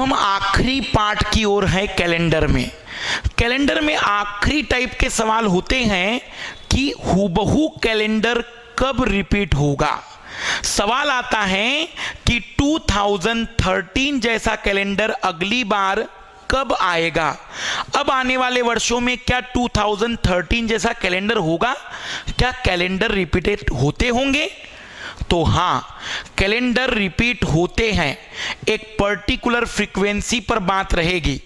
हम आखिरी पार्ट की ओर हैं कैलेंडर में। कैलेंडर में आखिरी टाइप के सवाल होते हैं कि हूबहू कैलेंडर कब रिपीट होगा। सवाल आता है कि 2013 जैसा कैलेंडर अगली बार कब आएगा। अब आने वाले वर्षों में क्या 2013 जैसा कैलेंडर होगा? क्या कैलेंडर रिपीटेड होते होंगे? तो हां, कैलेंडर रिपीट होते हैं, एक पर्टिकुलर फ्रीक्वेंसी पर बात रहेगी।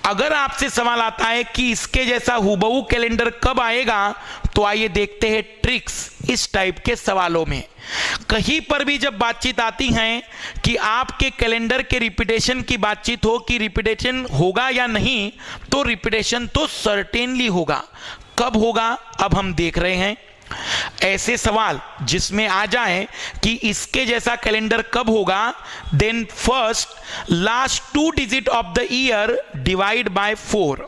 अगर आपसे सवाल आता है कि इसके जैसा हूबहू कैलेंडर कब आएगा, तो आइए देखते हैं ट्रिक्स इस टाइप के सवालों में। कहीं पर भी जब बातचीत आती है कि आपके कैलेंडर के रिपीटेशन की बातचीत हो कि रिपीटेशन होगा या नहीं, तो रिपीटेशन तो सर्टेनली होगा। कब होगा अब हम देख रहे हैं। ऐसे सवाल जिसमें आ जाए कि इसके जैसा कैलेंडर कब होगा, then first last 2 digit of the year divide by 4।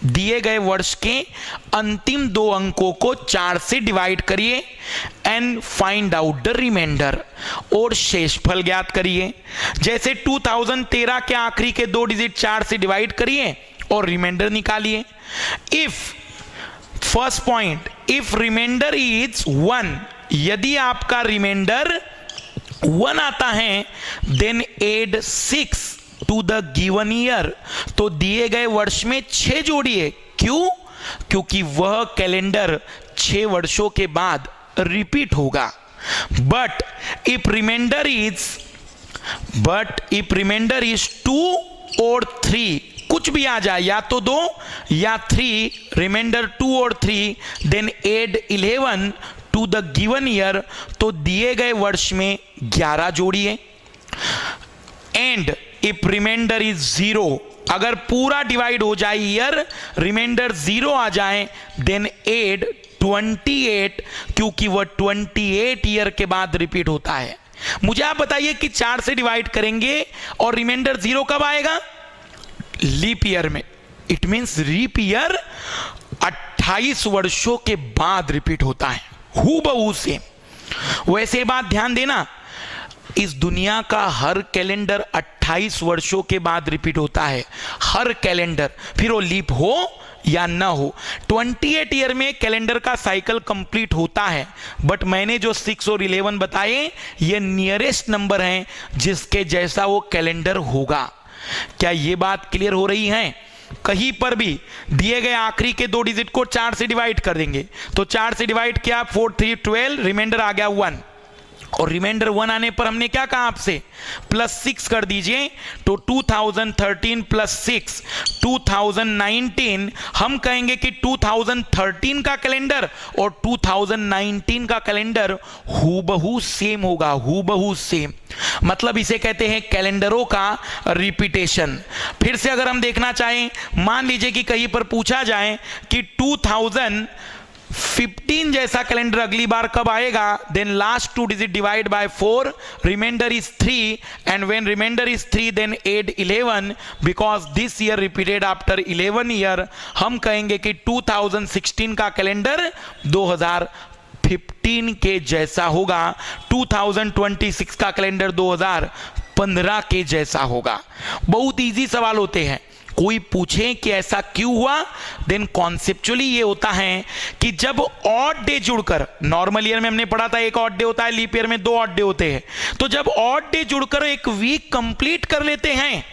दिए गए वर्ष के अंतिम 2 अंकों को 4 से डिवाइड करिए and find out the reminder, और शेषफल ज्ञात करिए। जैसे 2013 के आखिरी के 2 डिजिट 4 से डिवाइड करिए और रिमाइंडर निकालिए। If first point, if reminder is 1, यदि आपका रिमाइंडर 1 आता है, then add 6 to the given year, तो दिए गए वर्ष में 6 जोड़िए। क्यों? क्योंकि वह कैलेंडर 6 वर्षों के बाद रिपीट होगा। बट इफ रिमाइंडर इज 2 और 3, कुछ भी आ जाए, या तो 2 या 3, रिमाइंडर 2 और 3, then add 11 to the given year, तो दिए गए वर्ष में 11 जोड़िए। एंड इफ रिमाइंडर इज 0, अगर पूरा डिवाइड हो जाए ईयर, रिमाइंडर 0 आ जाए, देन एड 28, क्योंकि वह 28 ईयर के बाद रिपीट होता है। मुझे आप बताइए कि 4 से डिवाइड करेंगे और रिमाइंडर 0 कब आएगा? लीप ईयर में। इट मींस लीप ईयर 28 वर्षों के बाद रिपीट होता है, हूबहू से। वैसे बात ध्यान देना, इस दुनिया का हर कैलेंडर 28 वर्षों के बाद रिपीट होता है, हर कैलेंडर, फिर वो लीप हो या ना हो। 28 ईयर में कैलेंडर का साइकिल कंप्लीट होता है। बट मैंने जो 6 और 11 बताए, ये नियरेस्ट नंबर हैं जिसके जैसा वो कैलेंडर होगा। क्या ये बात क्लियर हो रही है? कहीं पर भी दिए गए आखिरी के 2 डिजिट को 4 से डिवाइड कर देंगे, तो 4 से डिवाइड किया, 4 3 12, रिमाइंडर आ गया 1, और रिमाइंडर 1 आने पर हमने क्या कहा आपसे? +6 कर दीजिए। तो 2013 +6 2019। हम कहेंगे कि 2013 का कैलेंडर और 2019 का कैलेंडर हूबहू सेम होगा, हूबहू सेम। मतलब इसे कहते हैं कैलेंडरों का रिपीटेशन। फिर से अगर हम देखना चाहें, मान लीजिए कि कहीं पर पूछा जाए कि 2015 जैसा कैलेंडर अगली बार कब आएगा, then last 2 digit divide by 4, reminder is 3, and when reminder is 3, then add 11, because this year repeated after 11 year. हम कहेंगे कि 2016 का कैलेंडर 2015 के जैसा होगा, 2026 का कैलेंडर 2015 के जैसा होगा। बहुत इजी सवाल होते हैं। कोई पूछे कि ऐसा क्यों हुआ, देन कॉन्सेप्चुअली ये होता है कि जब ऑड डे जुड़कर, नॉर्मल ईयर में हमने पढ़ा था 1 ऑड डे होता है, लीप ईयर में 2 ऑड डे होते हैं, तो जब ऑड डे जुड़कर एक वीक कंप्लीट कर लेते हैं,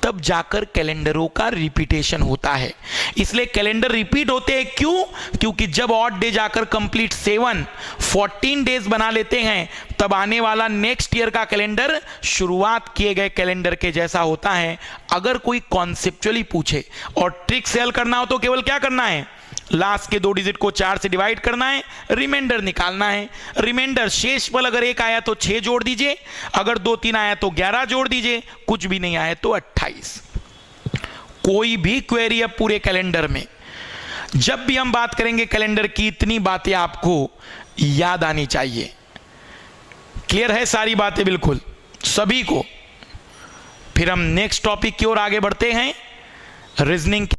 तब जाकर कैलेंडरों का रिपीटेशन होता है। इसलिए कैलेंडर रिपीट होते हैं। क्यों? क्योंकि जब ऑड डे जाकर कंप्लीट 14 डेज बना लेते हैं, तब आने वाला नेक्स्ट ईयर का कैलेंडर शुरुआत किए गए कैलेंडर के जैसा होता है। अगर कोई कॉन्सेप्चुअली पूछे और ट्रिक से हल करना हो, तो केवल क्या करना है? लास्ट के 2 डिजिट को 4 से डिवाइड करना है, रिमाइंडर निकालना है। रिमाइंडर शेषफल अगर 1 आया तो 6 जोड़ दीजिए, अगर 2 3 आया तो 11 जोड़ दीजिए, कुछ भी नहीं आया तो 28। कोई भी क्वेरी अब पूरे कैलेंडर में, जब भी हम बात करेंगे कैलेंडर की, इतनी बातें आपको याद आनी चाहिए। क्लियर है सारी बातें बिल्कुल सभी को? फिर हम नेक्स्ट टॉपिक की ओर आगे बढ़ते हैं, रीजनिंग।